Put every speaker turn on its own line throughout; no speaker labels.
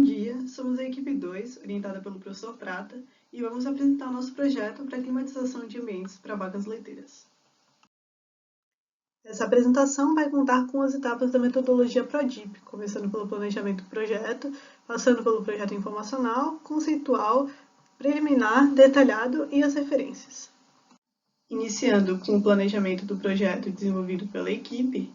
dia, somos a equipe 2, orientada pelo professor Prata, e vamos apresentar o nosso projeto para climatização de ambientes para vacas leiteiras. Essa apresentação vai contar com as etapas da metodologia PRODIP, começando pelo planejamento do projeto, passando pelo projeto informacional, conceitual, preliminar, detalhado e as referências. Iniciando com o planejamento do projeto desenvolvido pela equipe,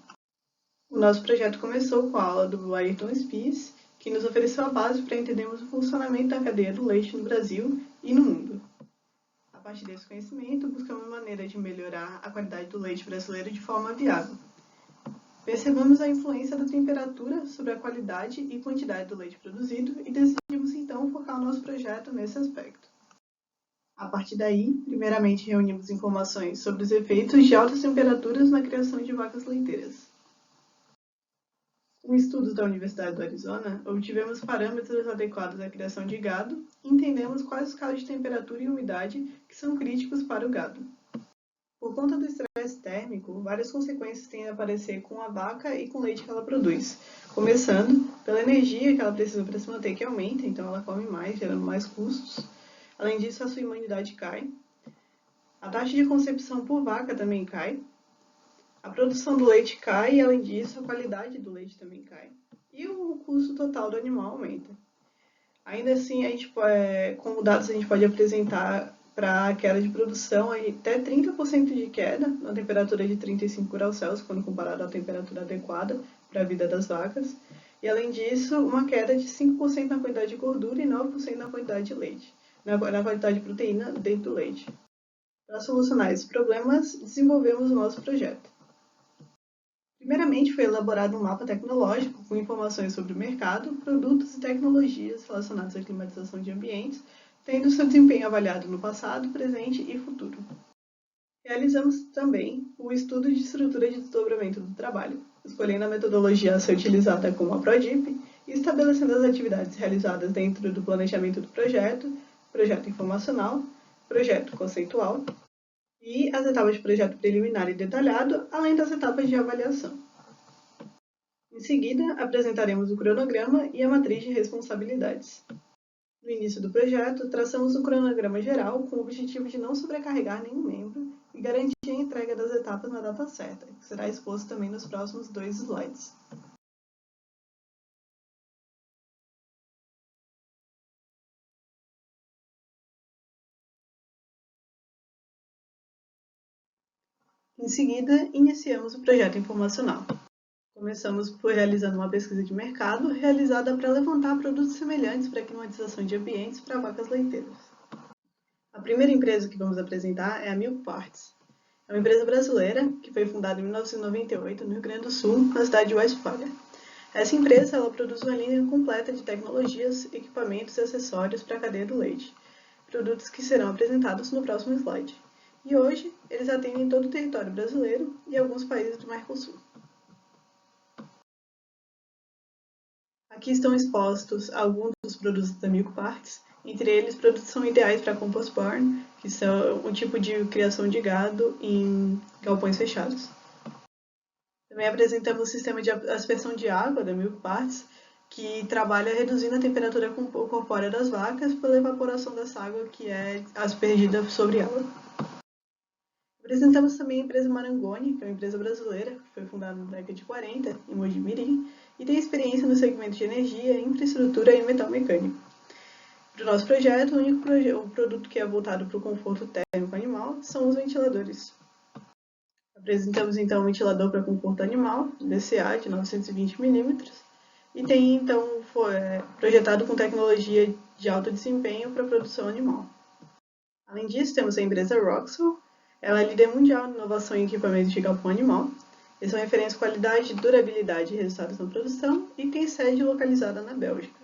o nosso projeto começou com a aula do Ayrton Spies, que nos ofereceu a base para entendermos o funcionamento da cadeia do leite no Brasil e no mundo. A partir desse conhecimento, buscamos uma maneira de melhorar a qualidade do leite brasileiro de forma viável. Percebemos a influência da temperatura sobre a qualidade e quantidade do leite produzido e decidimos então focar o nosso projeto nesse aspecto. A partir daí, primeiramente reunimos informações sobre os efeitos de altas temperaturas na criação de vacas leiteiras. Com estudos da Universidade do Arizona, obtivemos parâmetros adequados à criação de gado e entendemos quais os casos de temperatura e umidade que são críticos para o gado. Por conta do estresse térmico, várias consequências têm a aparecer com a vaca e com o leite que ela produz, começando pela energia que ela precisa para se manter, que aumenta, então ela come mais, gerando mais custos. Além disso, a sua imunidade cai. A taxa de concepção por vaca também cai. A produção do leite cai e, além disso, a qualidade do leite também cai. E o custo total do animal aumenta. Ainda assim, como dados, a gente pode apresentar para a queda de produção até 30% de queda na temperatura de 35 graus Celsius, quando comparado à temperatura adequada para a vida das vacas. E, além disso, uma queda de 5% na quantidade de gordura e 9% na quantidade de leite, na quantidade de proteína dentro do leite. Para solucionar esses problemas, desenvolvemos o nosso projeto. Primeiramente, foi elaborado um mapa tecnológico com informações sobre o mercado, produtos e tecnologias relacionados à climatização de ambientes, tendo seu desempenho avaliado no passado, presente e futuro. Realizamos também o estudo de estrutura de desdobramento do trabalho, escolhendo a metodologia a ser utilizada como a PRODIP e estabelecendo as atividades realizadas dentro do planejamento do projeto, projeto informacional, projeto conceitual, e as etapas de projeto preliminar e detalhado, além das etapas de avaliação. Em seguida, apresentaremos o cronograma e a matriz de responsabilidades. No início do projeto, traçamos um cronograma geral com o objetivo de não sobrecarregar nenhum membro e garantir a entrega das etapas na data certa, que será exposto também nos próximos 2 slides. Em seguida, iniciamos o projeto informacional. Começamos por realizando uma pesquisa de mercado realizada para levantar produtos semelhantes para a climatização de ambientes para vacas leiteiras. A primeira empresa que vamos apresentar é a Milk Parts. É uma empresa brasileira que foi fundada em 1998 no Rio Grande do Sul, na cidade de Westfália. Essa empresa produz uma linha completa de tecnologias, equipamentos e acessórios para a cadeia do leite, produtos que serão apresentados no próximo slide. E hoje, eles atendem todo o território brasileiro e alguns países do Mercosul. Aqui estão expostos alguns dos produtos da Milk Parts, entre eles produtos são ideais para compost barn, que são um tipo de criação de gado em galpões fechados. Também apresentamos o sistema de aspersão de água da Milk Parts, que trabalha reduzindo a temperatura corpórea das vacas pela evaporação dessa água que é aspergida sobre ela. Apresentamos também a empresa Marangoni, que é uma empresa brasileira, que foi fundada na década de 40, em Mogi-mirim, e tem experiência no segmento de energia, infraestrutura e metal mecânico. Para o nosso projeto, o único produto que é voltado para o conforto térmico animal são os ventiladores. Apresentamos então um ventilador para conforto animal, DCA, de 920 mm, e tem então projetado com tecnologia de alto desempenho para a produção animal. Além disso, temos a empresa Roxel. Ela é líder mundial em inovação em equipamentos de galpão animal. Eles são referência em qualidade, durabilidade e resultados na produção e tem sede localizada na Bélgica.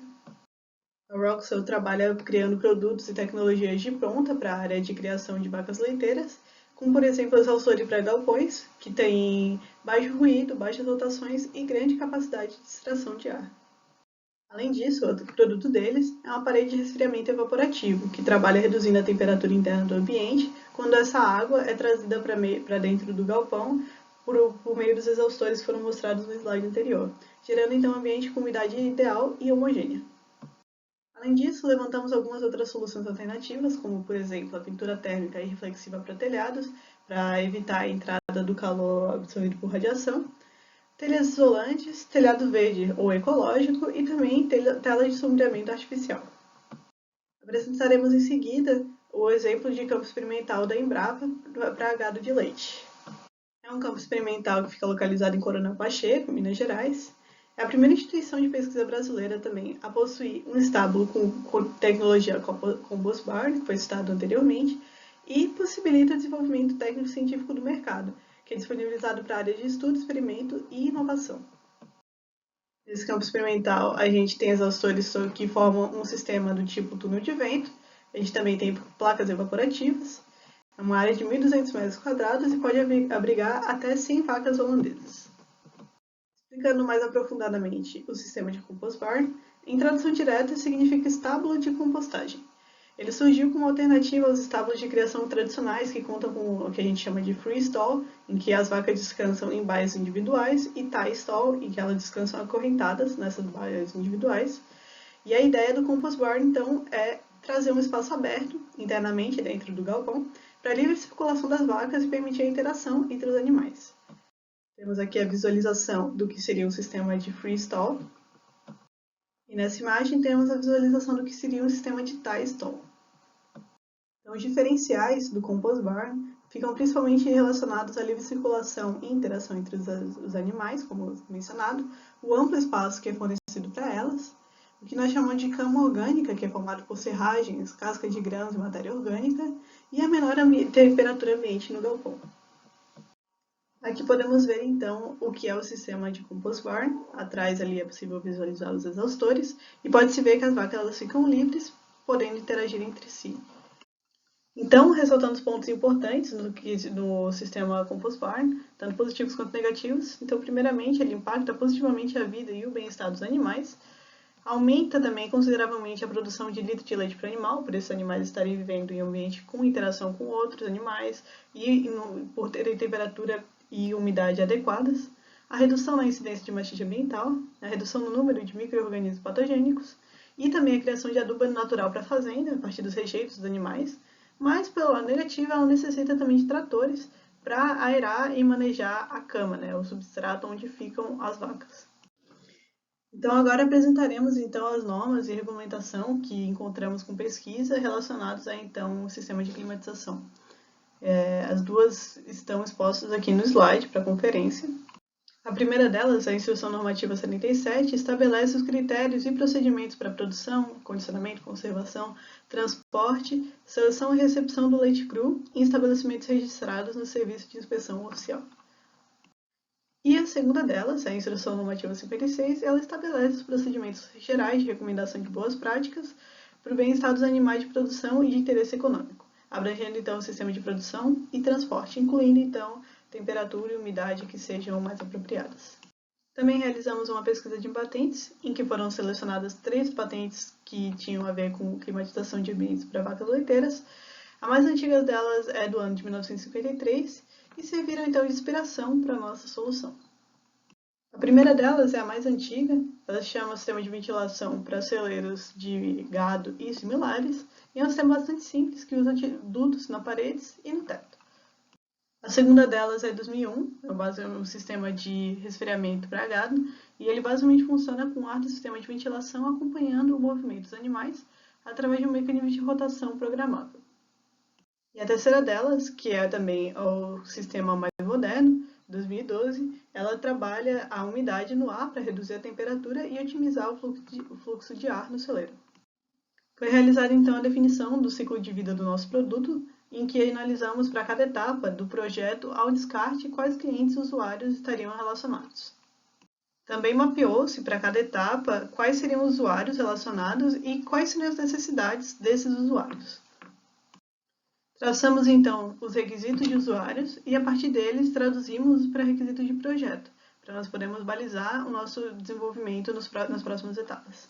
A Roxel trabalha criando produtos e tecnologias de ponta para a área de criação de vacas leiteiras, como por exemplo exaustores para galpões, que têm baixo ruído, baixas rotações e grande capacidade de extração de ar. Além disso, outro produto deles é uma parede de resfriamento evaporativo, que trabalha reduzindo a temperatura interna do ambiente quando essa água é trazida para dentro do galpão por meio dos exaustores que foram mostrados no slide anterior, gerando então um ambiente com umidade ideal e homogênea. Além disso, levantamos algumas outras soluções alternativas, como, por exemplo, a pintura térmica e reflexiva para telhados, para evitar a entrada do calor absorvido por radiação, telhas isolantes, telhado verde ou ecológico e também telas de sombreamento artificial. Apresentaremos em seguida o exemplo de campo experimental da Embrapa para gado de leite. É um campo experimental que fica localizado em Coronel Pacheco, Minas Gerais. É a primeira instituição de pesquisa brasileira também a possuir um estábulo com tecnologia Compost Barn, que foi citado anteriormente, e possibilita o desenvolvimento técnico-científico do mercado, que é disponibilizado para áreas de estudo, experimento e inovação. Nesse campo experimental, a gente tem exaustores que formam um sistema do tipo túnel de vento, a gente também tem placas evaporativas, é uma área de 1.200 metros quadrados e pode abrigar até 100 vacas holandesas. Explicando mais aprofundadamente o sistema de Compost Barn, em tradução direta significa estábulo de compostagem. Ele surgiu como alternativa aos estábulos de criação tradicionais que contam com o que a gente chama de free stall, em que as vacas descansam em baias individuais, e tie stall, em que elas descansam acorrentadas nessas baias individuais. E a ideia do Compost Barn, então, é trazer um espaço aberto, internamente, dentro do galpão, para a livre circulação das vacas e permitir a interação entre os animais. Temos aqui a visualização do que seria um sistema de freestall. E nessa imagem temos a visualização do que seria um sistema de tie stall. Então, os diferenciais do Compost Barn ficam principalmente relacionados à livre circulação e interação entre os animais, como mencionado, o amplo espaço que é fornecido para elas, o que nós chamamos de cama orgânica, que é formado por serragens, casca de grãos e matéria orgânica, e a menor temperatura ambiente no galpão. Aqui podemos ver, então, o que é o sistema de Compost Barn. Atrás ali é possível visualizar os exaustores, e pode-se ver que as vacas elas ficam livres, podendo interagir entre si. Então, ressaltando os pontos importantes no sistema Compost Barn, tanto positivos quanto negativos. Então, primeiramente, ele impacta positivamente a vida e o bem-estar dos animais, aumenta também consideravelmente a produção de litro de leite para animal, por esses animais estarem vivendo em um ambiente com interação com outros animais e por terem temperatura e umidade adequadas, a redução na incidência de mastite ambiental, a redução no número de micro-organismos patogênicos e também a criação de adubo natural para a fazenda, a partir dos rejeitos dos animais, mas, pelo lado negativo, ela necessita também de tratores para aerar e manejar a cama, o substrato onde ficam as vacas. Então, agora apresentaremos então as normas e regulamentação que encontramos com pesquisa relacionados a então o sistema de climatização. As duas estão expostas aqui no slide para conferência. A primeira delas, a Instrução Normativa 77, estabelece os critérios e procedimentos para produção, condicionamento, conservação, transporte, seleção e recepção do leite cru em estabelecimentos registrados no Serviço de Inspeção Oficial. E a segunda delas, a Instrução Normativa 56, ela estabelece os procedimentos gerais de recomendação de boas práticas para o bem-estar dos animais de produção e de interesse econômico, abrangendo então o sistema de produção e transporte, incluindo então temperatura e umidade que sejam mais apropriadas. Também realizamos uma pesquisa de patentes, em que foram selecionadas 3 patentes que tinham a ver com climatização de ambientes para vacas leiteiras. A mais antiga delas é do ano de 1953 e serviram então de inspiração para a nossa solução. A primeira delas é a mais antiga, ela se chama Sistema de Ventilação para Celeiros de Gado e similares, e é um sistema bastante simples que usa dutos na paredes e no teto. A segunda delas é 2001, é um sistema de resfriamento para gado, e ele basicamente funciona com ar do sistema de ventilação acompanhando o movimento dos animais através de um mecanismo de rotação programável. E a terceira delas, que é também o sistema mais moderno, 2012, ela trabalha a umidade no ar para reduzir a temperatura e otimizar o fluxo de ar no celeiro. Foi realizada então a definição do ciclo de vida do nosso produto, em que analisamos para cada etapa do projeto ao descarte quais clientes e usuários estariam relacionados. Também mapeou-se para cada etapa quais seriam os usuários relacionados e quais seriam as necessidades desses usuários. Traçamos então os requisitos de usuários e a partir deles traduzimos para requisitos de projeto, para nós podermos balizar o nosso desenvolvimento nas próximas etapas.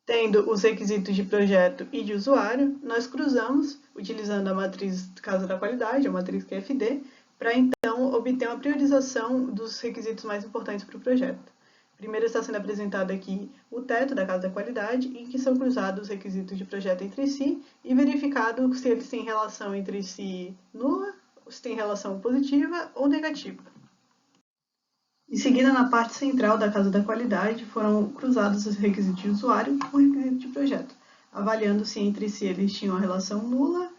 Tendo os requisitos de projeto e de usuário, nós cruzamos, utilizando a matriz Casa da Qualidade, a matriz QFD, para então obter uma priorização dos requisitos mais importantes para o projeto. Primeiro está sendo apresentado aqui o teto da casa da qualidade, em que são cruzados os requisitos de projeto entre si e verificado se eles têm relação entre si nula, se tem relação positiva ou negativa. Em seguida, na parte central da casa da qualidade, foram cruzados os requisitos de usuário com o requisito de projeto, avaliando se entre si eles tinham a relação nula,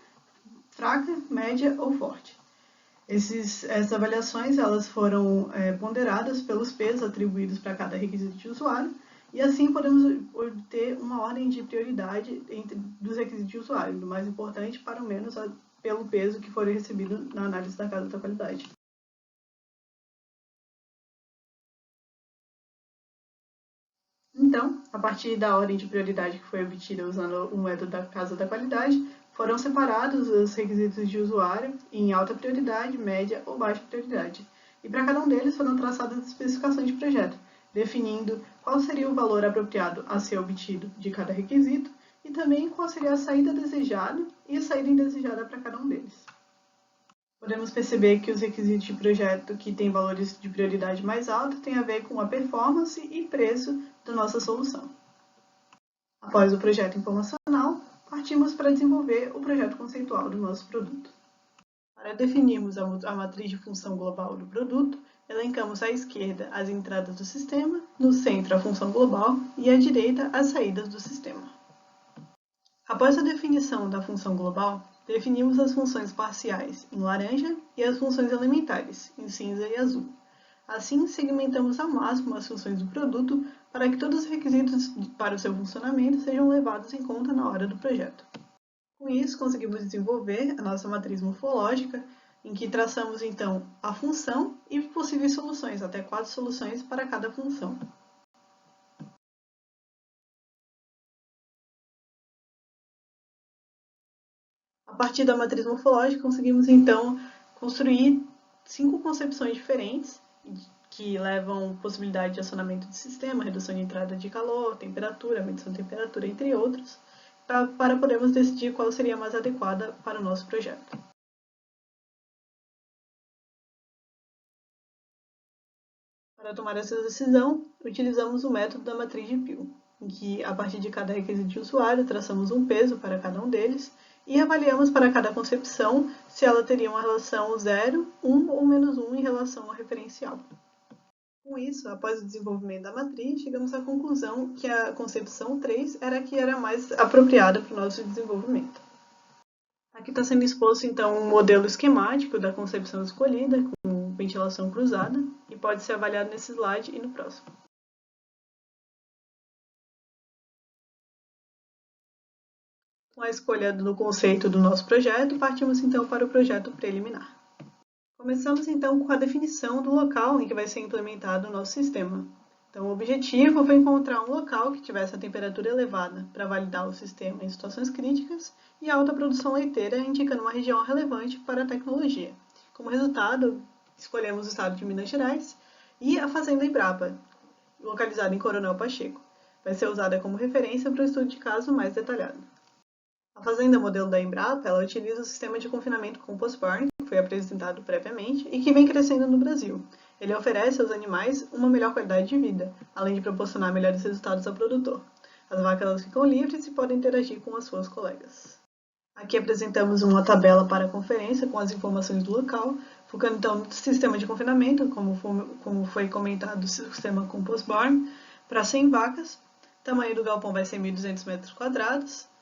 fraca, média ou forte. Essas avaliações elas foram ponderadas pelos pesos atribuídos para cada requisito de usuário e assim podemos obter uma ordem de prioridade dos requisitos de usuário, do mais importante para o menos pelo peso que foi recebido na análise da casa da qualidade. Então, a partir da ordem de prioridade que foi obtida usando o método da casa da qualidade, foram separados os requisitos de usuário em alta prioridade, média ou baixa prioridade. E para cada um deles foram traçadas as especificações de projeto, definindo qual seria o valor apropriado a ser obtido de cada requisito e também qual seria a saída desejada e a saída indesejada para cada um deles. Podemos perceber que os requisitos de projeto que têm valores de prioridade mais alta têm a ver com a performance e preço da nossa solução. Após o projeto informacional, partimos para desenvolver o projeto conceitual do nosso produto. Para definirmos a matriz de função global do produto, elencamos à esquerda as entradas do sistema, no centro a função global e à direita as saídas do sistema. Após a definição da função global, definimos as funções parciais em laranja e as funções elementares em cinza e azul. Assim, segmentamos ao máximo as funções do produto para que todos os requisitos para o seu funcionamento sejam levados em conta na hora do projeto. Com isso, conseguimos desenvolver a nossa matriz morfológica, em que traçamos então a função e possíveis soluções, até 4 soluções para cada função. A partir da matriz morfológica, conseguimos então construir 5 concepções diferentes que levam possibilidade de acionamento do sistema, redução de entrada de calor, temperatura, medição de temperatura, entre outros, para podermos decidir qual seria a mais adequada para o nosso projeto. Para tomar essa decisão, utilizamos o método da matriz de Pew, em que, a partir de cada requisito de usuário, traçamos um peso para cada um deles e avaliamos para cada concepção se ela teria uma relação 0, 1 ou menos 1 em relação ao referencial. Com isso, após o desenvolvimento da matriz, chegamos à conclusão que a concepção 3 era a que era mais apropriada para o nosso desenvolvimento. Aqui está sendo exposto, então, um modelo esquemático da concepção escolhida, com ventilação cruzada, e pode ser avaliado nesse slide e no próximo. Com a escolha do conceito do nosso projeto, partimos então para o projeto preliminar. Começamos então com a definição do local em que vai ser implementado o nosso sistema. Então, o objetivo foi encontrar um local que tivesse a temperatura elevada para validar o sistema em situações críticas e alta produção leiteira, indicando uma região relevante para a tecnologia. Como resultado, escolhemos o estado de Minas Gerais e a Fazenda Embrapa, localizada em Coronel Pacheco. Vai ser usada como referência para o estudo de caso mais detalhado. A fazenda modelo da Embrapa, ela utiliza o sistema de confinamento Compost Barn, que foi apresentado previamente e que vem crescendo no Brasil. Ele oferece aos animais uma melhor qualidade de vida, além de proporcionar melhores resultados ao produtor. As vacas elas ficam livres e podem interagir com as suas colegas. Aqui apresentamos uma tabela para a conferência com as informações do local, focando então no sistema de confinamento, como foi comentado, o sistema Compost Barn, para 100 vacas. O tamanho do galpão vai ser 1.200 metros quadrados.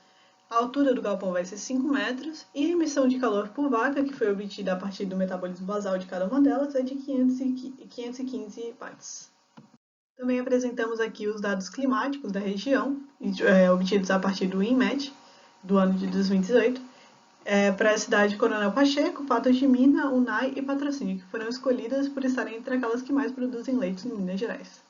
A altura do galpão vai ser 5 metros e a emissão de calor por vaca, que foi obtida a partir do metabolismo basal de cada uma delas, é de 515 watts. Também apresentamos aqui os dados climáticos da região, obtidos a partir do INMET, do ano de 2018, para a cidade de Coronel Pacheco, Patos de Minas, Unai e Patrocínio, que foram escolhidas por estarem entre aquelas que mais produzem leitos em Minas Gerais.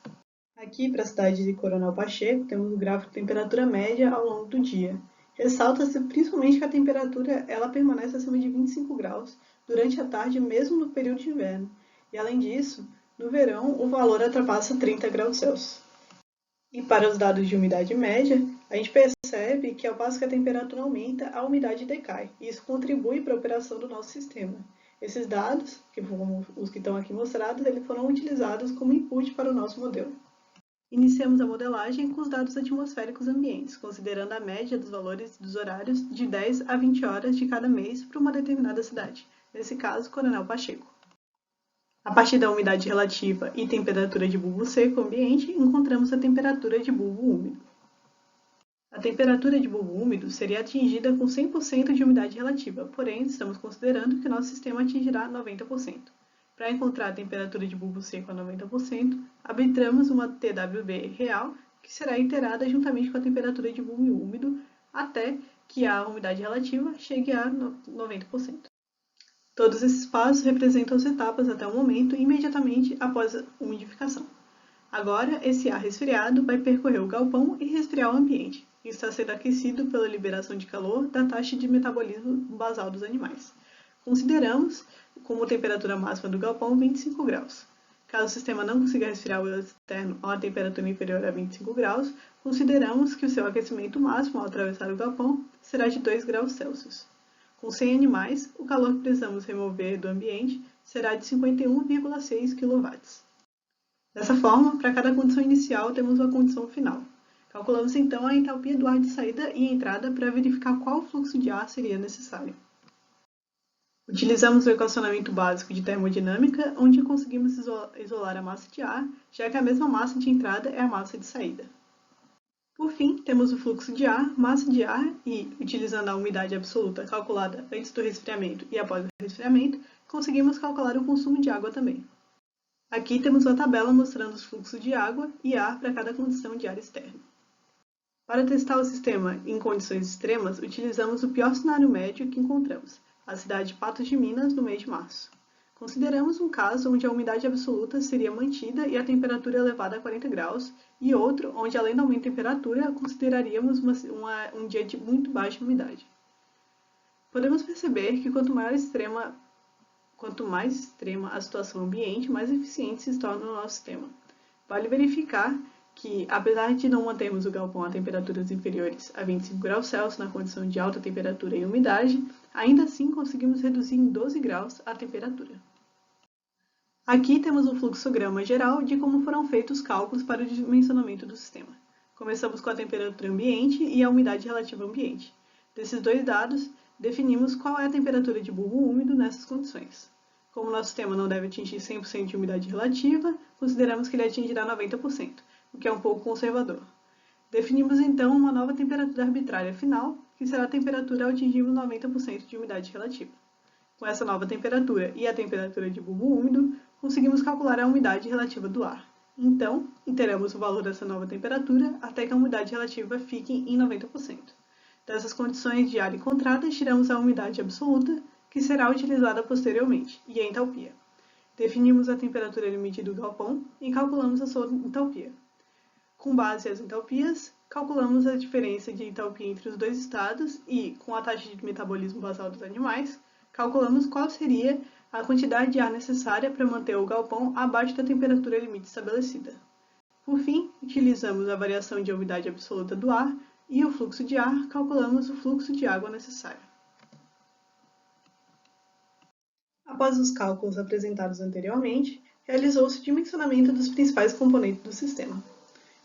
Aqui, para a cidade de Coronel Pacheco, temos o gráfico de temperatura média ao longo do dia. Ressalta-se principalmente que a temperatura ela permanece acima de 25 graus durante a tarde, mesmo no período de inverno. E, além disso, no verão, o valor ultrapassa 30 graus Celsius. E para os dados de umidade média, a gente percebe que ao passo que a temperatura aumenta, a umidade decai. E isso contribui para a operação do nosso sistema. Esses dados, que como os que estão aqui mostrados, eles foram utilizados como input para o nosso modelo. Iniciamos a modelagem com os dados atmosféricos ambientes, considerando a média dos valores dos horários de 10 a 20 horas de cada mês para uma determinada cidade, nesse caso, Coronel Pacheco. A partir da umidade relativa e temperatura de bulbo seco ambiente, encontramos a temperatura de bulbo úmido. A temperatura de bulbo úmido seria atingida com 100% de umidade relativa, porém, estamos considerando que nosso sistema atingirá 90%. Para encontrar a temperatura de bulbo seco a 90%, arbitramos uma TWB real, que será iterada juntamente com a temperatura de bulbo úmido, até que a umidade relativa chegue a 90%. Todos esses passos representam as etapas até o momento imediatamente após a umidificação. Agora, esse ar resfriado vai percorrer o galpão e resfriar o ambiente, que está sendo aquecido pela liberação de calor da taxa de metabolismo basal dos animais. Consideramos como temperatura máxima do galpão 25 graus. Caso o sistema não consiga resfriar o externo a uma temperatura inferior a 25 graus, consideramos que o seu aquecimento máximo ao atravessar o galpão será de 2 graus Celsius. Com 100 animais, o calor que precisamos remover do ambiente será de 51,6 kW. Dessa forma, para cada condição inicial, temos uma condição final. Calculamos então a entalpia do ar de saída e entrada para verificar qual fluxo de ar seria necessário. Utilizamos o equacionamento básico de termodinâmica, onde conseguimos isolar a massa de ar, já que a mesma massa de entrada é a massa de saída. Por fim, temos o fluxo de ar, massa de ar e, utilizando a umidade absoluta calculada antes do resfriamento e após o resfriamento, conseguimos calcular o consumo de água também. Aqui temos uma tabela mostrando os fluxos de água e ar para cada condição de ar externo. Para testar o sistema em condições extremas, utilizamos o pior cenário médio que encontramos, a cidade de Patos de Minas, no mês de março. Consideramos um caso onde a umidade absoluta seria mantida e a temperatura elevada a 40 graus, e outro onde, além do aumento de temperatura, consideraríamos um dia de muito baixa umidade. Podemos perceber que quanto mais extrema a situação ambiente, mais eficiente se torna o nosso sistema. Vale verificar que, apesar de não mantermos o galpão a temperaturas inferiores a 25 graus Celsius na condição de alta temperatura e umidade, ainda assim conseguimos reduzir em 12 graus a temperatura. Aqui temos um fluxograma geral de como foram feitos os cálculos para o dimensionamento do sistema. Começamos com a temperatura ambiente e a umidade relativa ambiente. Desses dois dados, definimos qual é a temperatura de bulbo úmido nessas condições. Como nosso sistema não deve atingir 100% de umidade relativa, consideramos que ele atingirá 90%, o que é um pouco conservador. Definimos então uma nova temperatura arbitrária final, que será a temperatura ao atingirmos 90% de umidade relativa. Com essa nova temperatura e a temperatura de bulbo úmido, conseguimos calcular a umidade relativa do ar. Então, iteramos o valor dessa nova temperatura até que a umidade relativa fique em 90%. Dessas condições de ar encontradas, tiramos a umidade absoluta, que será utilizada posteriormente, e a entalpia. Definimos a temperatura limite do galpão e calculamos a sua entalpia. Com base nas entalpias, calculamos a diferença de entalpia entre os dois estados e, com a taxa de metabolismo basal dos animais, calculamos qual seria a quantidade de ar necessária para manter o galpão abaixo da temperatura limite estabelecida. Por fim, utilizamos a variação de umidade absoluta do ar e o fluxo de ar, calculamos o fluxo de água necessário. Após os cálculos apresentados anteriormente, realizou-se o dimensionamento dos principais componentes do sistema.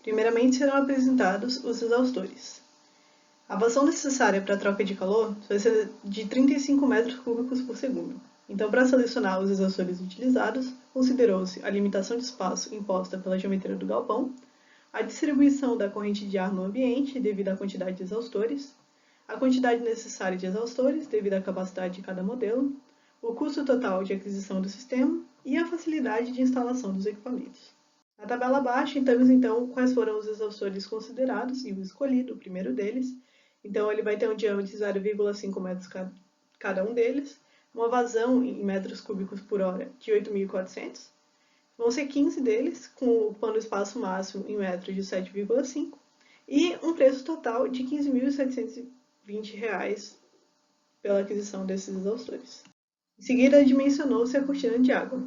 Primeiramente serão apresentados os exaustores. A vazão necessária para a troca de calor vai ser de 35 metros cúbicos por segundo. Então, para selecionar os exaustores utilizados, considerou-se a limitação de espaço imposta pela geometria do galpão, a distribuição da corrente de ar no ambiente devido à quantidade de exaustores, a quantidade necessária de exaustores devido à capacidade de cada modelo, o custo total de aquisição do sistema e a facilidade de instalação dos equipamentos. Na tabela abaixo, temos então quais foram os exaustores considerados e o escolhido, o primeiro deles. Então, ele vai ter um diâmetro de 0,5 metros cada um deles, uma vazão em metros cúbicos por hora de 8.400. Vão ser 15 deles, ocupando o espaço máximo em metros de 7,5 e um preço total de R$ 15.720 pela aquisição desses exaustores. Em seguida, dimensionou-se a cortina de água.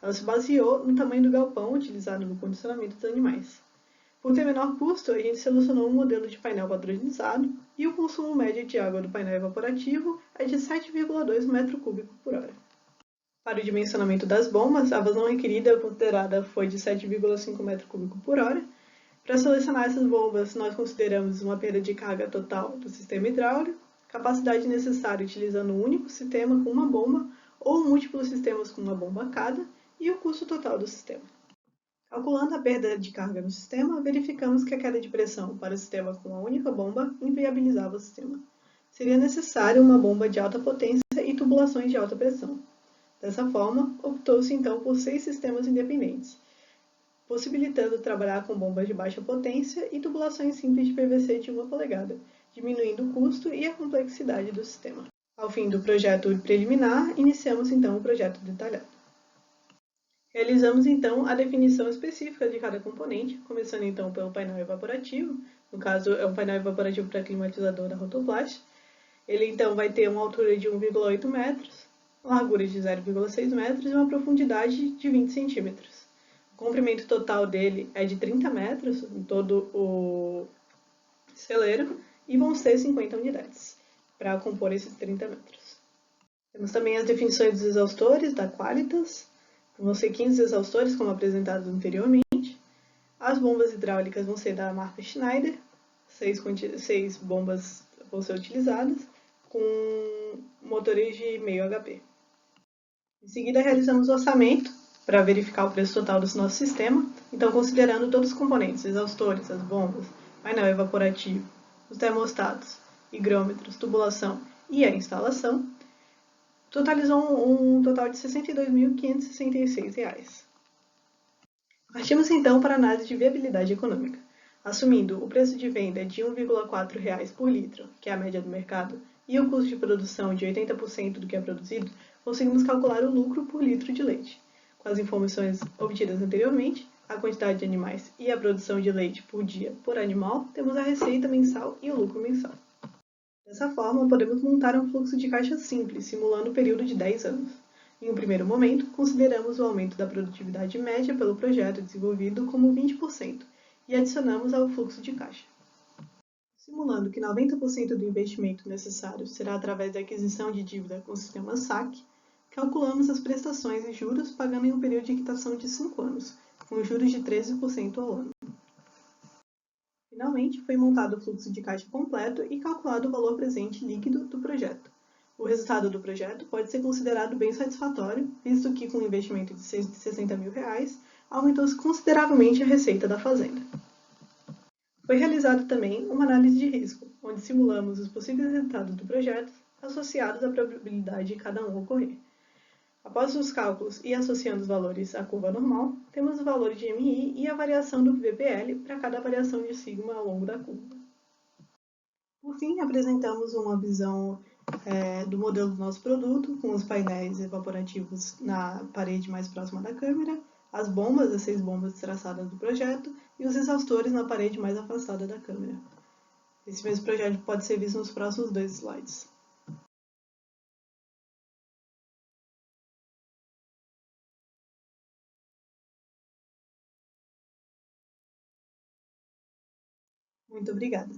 Ela se baseou no tamanho do galpão utilizado no condicionamento dos animais. Por ter menor custo, a gente selecionou um modelo de painel padronizado e o consumo médio de água do painel evaporativo é de 7,2 metros cúbicos por hora. Para o dimensionamento das bombas, a vazão requerida considerada foi de 7,5 metros cúbicos por hora Para selecionar essas bombas, nós consideramos uma perda de carga total do sistema hidráulico, capacidade necessária utilizando um único sistema com uma bomba ou múltiplos sistemas com uma bomba cada e o custo total do sistema. Calculando a perda de carga no sistema, verificamos que a queda de pressão para o sistema com uma única bomba inviabilizava o sistema. Seria necessário uma bomba de alta potência e tubulações de alta pressão. Dessa forma, optou-se então por 6 sistemas independentes, possibilitando trabalhar com bombas de baixa potência e tubulações simples de PVC de 1 polegada, diminuindo o custo e a complexidade do sistema. Ao fim do projeto preliminar, iniciamos então o projeto detalhado. Realizamos então a definição específica de cada componente, começando então pelo painel evaporativo, no caso é um painel evaporativo para climatizador da Rotoplas. Ele então vai ter uma altura de 1,8 metros, uma largura de 0,6 metros e uma profundidade de 20 centímetros. O comprimento total dele é de 30 metros em todo o celeiro e vão ser 50 unidades para compor esses 30 metros. Temos também as definições dos exaustores da Qualitas, vão ser 15 exaustores, como apresentado anteriormente. As bombas hidráulicas vão ser da marca Schneider, 6 bombas vão ser utilizadas, com motores de meio HP. Em seguida, realizamos o orçamento para verificar o preço total do nosso sistema, então considerando todos os componentes, exaustores, as bombas, painel evaporativo, os termostatos, higrômetros, tubulação e a instalação, totalizou um total de R$ 62.566. Partimos então para a análise de viabilidade econômica. Assumindo o preço de venda de R$ 1,4 por litro, que é a média do mercado, e o custo de produção de 80% do que é produzido, conseguimos calcular o lucro por litro de leite. Com as informações obtidas anteriormente, a quantidade de animais e a produção de leite por dia por animal, temos a receita mensal e o lucro mensal. Dessa forma, podemos montar um fluxo de caixa simples, simulando o período de 10 anos. Em um primeiro momento, consideramos o aumento da produtividade média pelo projeto desenvolvido como 20% e adicionamos ao fluxo de caixa. Simulando que 90% do investimento necessário será através da aquisição de dívida com o sistema SAC, calculamos as prestações e juros pagando em um período de quitação de 5 anos, com juros de 13% ao ano. Finalmente, foi montado o fluxo de caixa completo e calculado o valor presente líquido do projeto. O resultado do projeto pode ser considerado bem satisfatório, visto que, com um investimento de R$ 60 mil, aumentou-se consideravelmente a receita da fazenda. Foi realizada também uma análise de risco, onde simulamos os possíveis resultados do projeto associados à probabilidade de cada um ocorrer. Após os cálculos e associando os valores à curva normal, temos o valor de MI e a variação do VPL para cada variação de sigma ao longo da curva. Por fim, apresentamos uma visão do modelo do nosso produto, com os painéis evaporativos na parede mais próxima da câmera, as bombas, as 6 bombas traçadas do projeto, e os exaustores na parede mais afastada da câmera. Esse mesmo projeto pode ser visto nos próximos 2 slides. Muito obrigada.